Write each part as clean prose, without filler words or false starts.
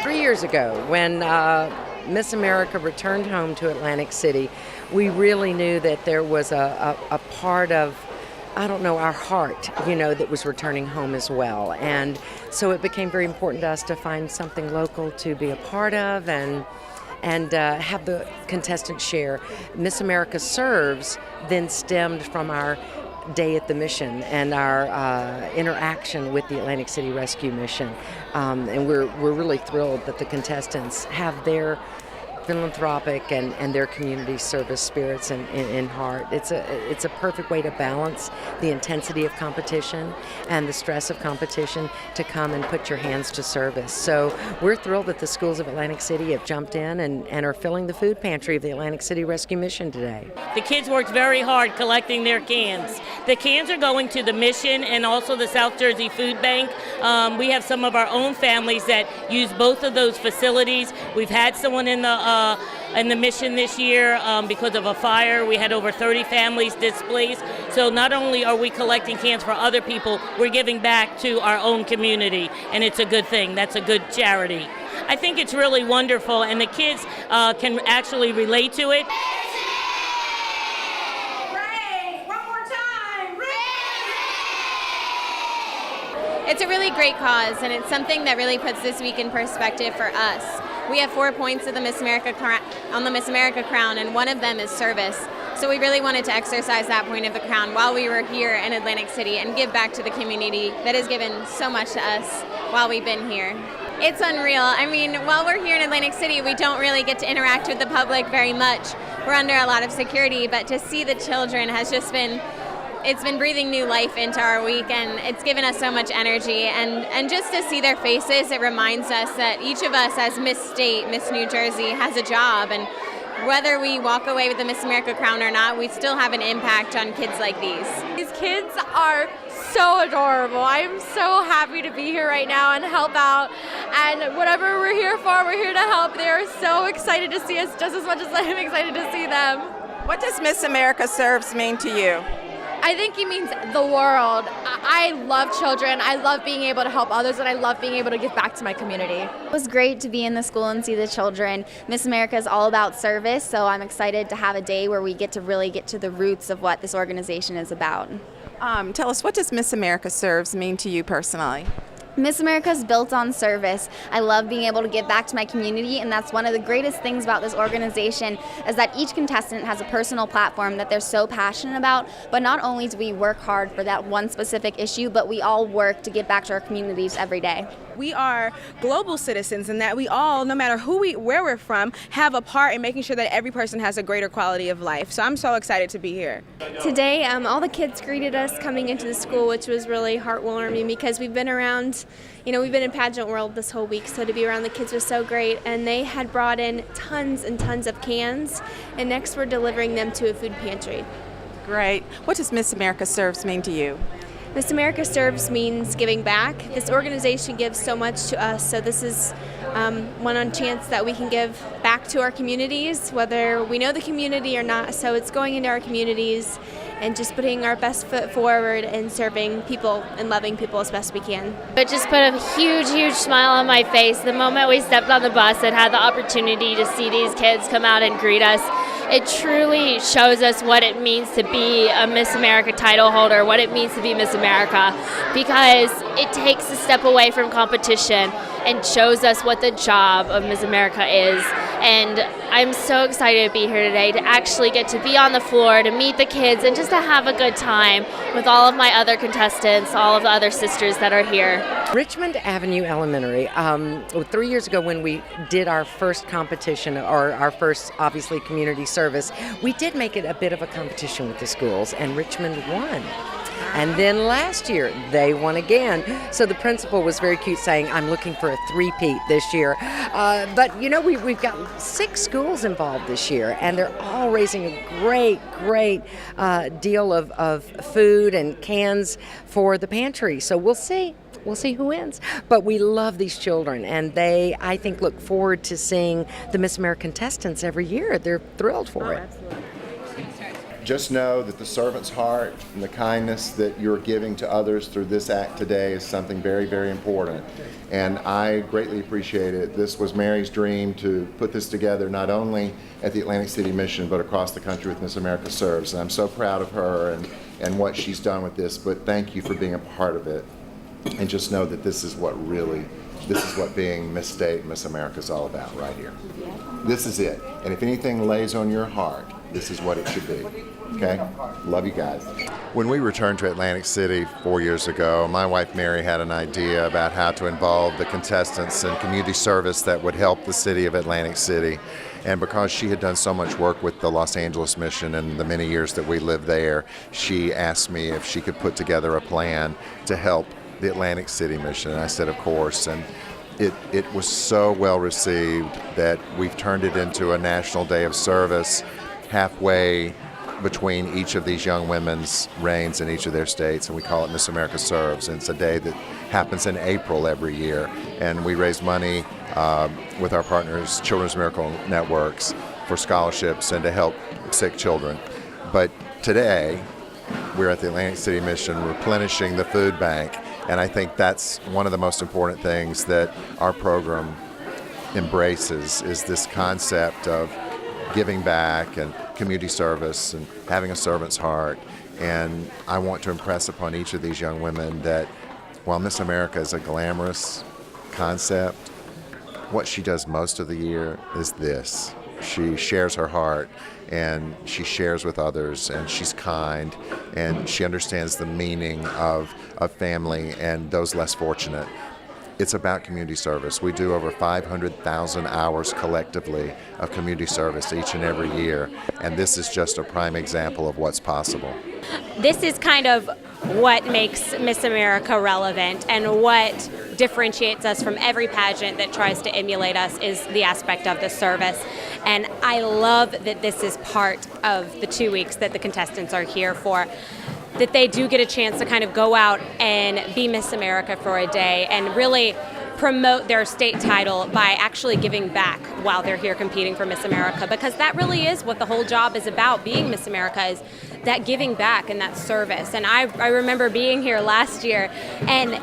3 years ago, when Miss America returned home to Atlantic City, we really knew that there was a part of, I don't know, our heart, that was returning home as well. And so it became very important to us to find something local to be a part of and have the contestants share. Miss America Serves then stemmed from our day at the mission and our interaction with the Atlantic City Rescue Mission. And we're really thrilled that the contestants have their philanthropic and their community service spirits in heart. It's a perfect way to balance the intensity of competition and the stress of competition to come and put your hands to service. So we're thrilled that the schools of Atlantic City have jumped in and are filling the food pantry of the Atlantic City Rescue Mission today. The kids worked very hard collecting their cans. The cans are going to the mission and also the South Jersey Food Bank. We have some of our own families that use both of those facilities. We've had someone in the mission this year because of a fire. We had over 30 families displaced. So not only are we collecting cans for other people, we're giving back to our own community, and it's a good thing. That's a good charity. I think it's really wonderful, and the kids can actually relate to it. It's a really great cause, and it's something that really puts this week in perspective for us. We have 4 points of the Miss America on the Miss America crown, and one of them is service. So we really wanted to exercise that point of the crown while we were here in Atlantic City and give back to the community that has given so much to us while we've been here. It's unreal. I mean, while we're here in Atlantic City, we don't really get to interact with the public very much. We're under a lot of security, but to see the children has just been, it's been breathing new life into our week, and it's given us so much energy. And just to see their faces, it reminds us that each of us as Miss State, Miss New Jersey, has a job. And whether we walk away with the Miss America crown or not, we still have an impact on kids like these. These kids are so adorable. I'm so happy to be here right now and help out. And whatever we're here for, we're here to help. They are so excited to see us just as much as I'm excited to see them. What does Miss America Serves mean to you? I think it means the world. I love children. I love being able to help others, and I love being able to give back to my community. It was great to be in the school and see the children. Miss America is all about service, so I'm excited to have a day where we get to really get to the roots of what this organization is about. Tell us, what does Miss America Serves mean to you personally? Miss America is built on service. I love being able to give back to my community, and that's one of the greatest things about this organization is that each contestant has a personal platform that they're so passionate about, but not only do we work hard for that one specific issue, but we all work to give back to our communities every day. We are global citizens, and that we all, no matter where we're from, have a part in making sure that every person has a greater quality of life. So I'm so excited to be here. Today, all the kids greeted us coming into the school, which was really heartwarming because we've been around, we've been in pageant world this whole week, so to be around the kids was so great. And they had brought in tons and tons of cans, and next we're delivering them to a food pantry. Great. What does Miss America Serves mean to you? Miss America Serves means giving back. This organization gives so much to us, so this is one chance that we can give back to our communities, whether we know the community or not. So it's going into our communities and just putting our best foot forward and serving people and loving people as best we can. It just put a huge, huge smile on my face the moment we stepped on the bus and had the opportunity to see these kids come out and greet us. It truly shows us what it means to be a Miss America title holder, what it means to be Miss America, because it takes a step away from competition and shows us what the job of Miss America is. And I'm so excited to be here today to actually get to be on the floor, to meet the kids, and just to have a good time with all of my other contestants, all of the other sisters that are here. Richmond Avenue Elementary, 3 years ago when we did our first competition, or our first, obviously, community service, we did make it a bit of a competition with the schools, and Richmond won. And then last year, they won again. So the principal was very cute, saying, I'm looking for a three-peat this year. But, we've got 6 schools involved this year, and they're all raising a great deal of food and cans for the pantry. So we'll see. We'll see who wins. But we love these children, and they, I think, look forward to seeing the Miss America contestants every year. They're thrilled for it. Absolutely. just know that the servant's heart and the kindness that you're giving to others through this act today is something very, very important. And I greatly appreciate it. This was Mary's dream to put this together not only at the Atlantic City Mission, but across the country with Miss America Serves. And I'm so proud of her and what she's done with this, but thank you for being a part of it. And just know that this is what being Miss State and Miss America is all about right here. This is it. And if anything lays on your heart, this is what it should be. Okay? Love you guys. When we returned to Atlantic City 4 years ago, my wife Mary had an idea about how to involve the contestants in community service that would help the city of Atlantic City. And because she had done so much work with the Los Angeles Mission in the many years that we lived there, she asked me if she could put together a plan to help the Atlantic City Mission. And I said, of course. And it was so well received that we've turned it into a National Day of Service halfway between each of these young women's reigns in each of their states, and we call it Miss America Serves. And it's a day that happens in April every year, and we raise money with our partners, Children's Miracle Networks, for scholarships and to help sick children. But today, we're at the Atlantic City Mission replenishing the food bank, and I think that's one of the most important things that our program embraces, is this concept of giving back and community service and having a servant's heart. And I want to impress upon each of these young women that while Miss America is a glamorous concept, what she does most of the year is this. She shares her heart, and she shares with others, and she's kind, and she understands the meaning of family and those less fortunate. It's about community service. We do over 500,000 hours collectively of community service each and every year, and this is just a prime example of what's possible. This is kind of what makes Miss America relevant, and what differentiates us from every pageant that tries to emulate us is the aspect of the service. And I love that this is part of the 2 weeks that the contestants are here for, that they do get a chance to kind of go out and be Miss America for a day and really promote their state title by actually giving back while they're here competing for Miss America, because that really is what the whole job is about. Being Miss America is that giving back and that service. And I remember being here last year, and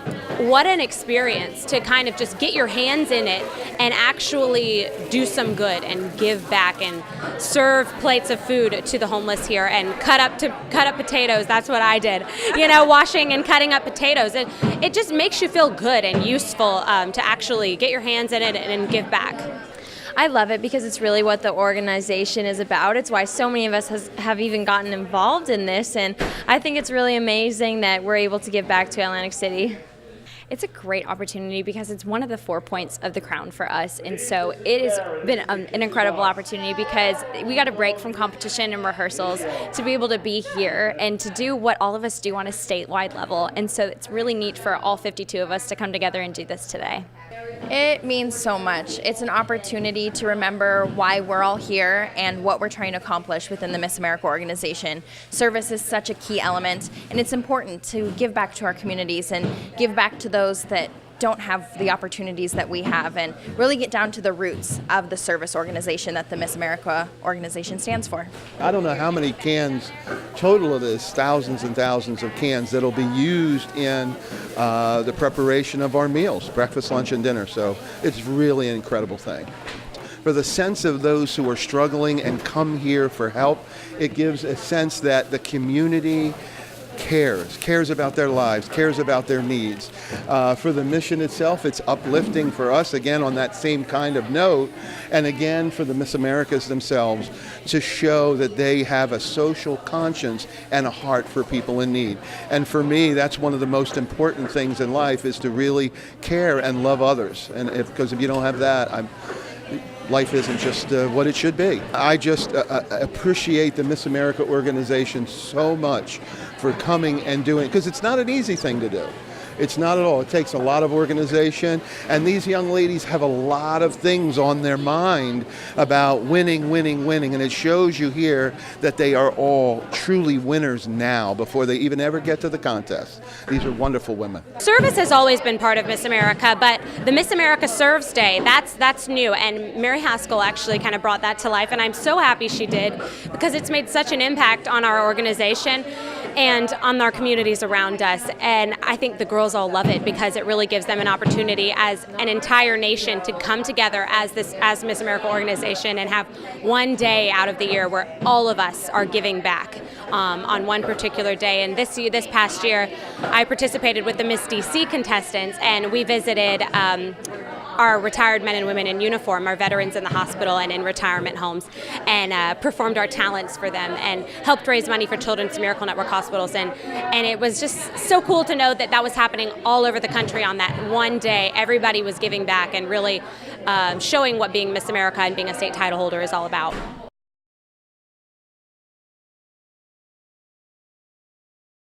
what an experience to kind of just get your hands in it and actually do some good and give back and serve plates of food to the homeless here and cut up potatoes. That's what I did, washing and cutting up potatoes. It just makes you feel good and useful to actually get your hands in it and give back. I love it because it's really what the organization is about. It's why so many of us have even gotten involved in this, and I think it's really amazing that we're able to give back to Atlantic City. It's a great opportunity because it's one of the 4 points of the crown for us, and so it has been an incredible opportunity because we got a break from competition and rehearsals to be able to be here and to do what all of us do on a statewide level, and so it's really neat for all 52 of us to come together and do this today. It means so much. It's an opportunity to remember why we're all here and what we're trying to accomplish within the Miss America organization. Service is such a key element, and it's important to give back to our communities and give back to those that don't have the opportunities that we have, and really get down to the roots of the service organization that the Miss America organization stands for. I don't know how many cans total it is, thousands and thousands of cans that'll be used in the preparation of our meals, breakfast, lunch, and dinner. So it's really an incredible thing. For the sense of those who are struggling and come here for help, it gives a sense that the community cares about their lives, cares about their needs. For the mission itself, it's uplifting for us, again, on that same kind of note, and again, for the Miss Americas themselves, to show that they have a social conscience and a heart for people in need. And for me, that's one of the most important things in life, is to really care and love others. And because if you don't have that, life isn't just what it should be. I just appreciate the Miss America organization so much for coming and doing, because it's not an easy thing to do. It's not at all. It takes a lot of organization, and these young ladies have a lot of things on their mind about winning, winning, winning, and it shows you here that they are all truly winners now before they even ever get to the contest. These are wonderful women. Service has always been part of Miss America, but the Miss America Serves Day, that's new, and Mary Haskell actually kind of brought that to life, and I'm so happy she did because it's made such an impact on our organization and on our communities around us. And I think the girls all love it because it really gives them an opportunity as an entire nation to come together as Miss America organization and have one day out of the year where all of us are giving back on one particular day. And this past year, I participated with the Miss DC contestants, and we visited our retired men and women in uniform, our veterans in the hospital and in retirement homes, and performed our talents for them and helped raise money for Children's Miracle Network hospitals. And it was just so cool to know that was happening all over the country on that one day. Everybody was giving back and really showing what being Miss America and being a state title holder is all about.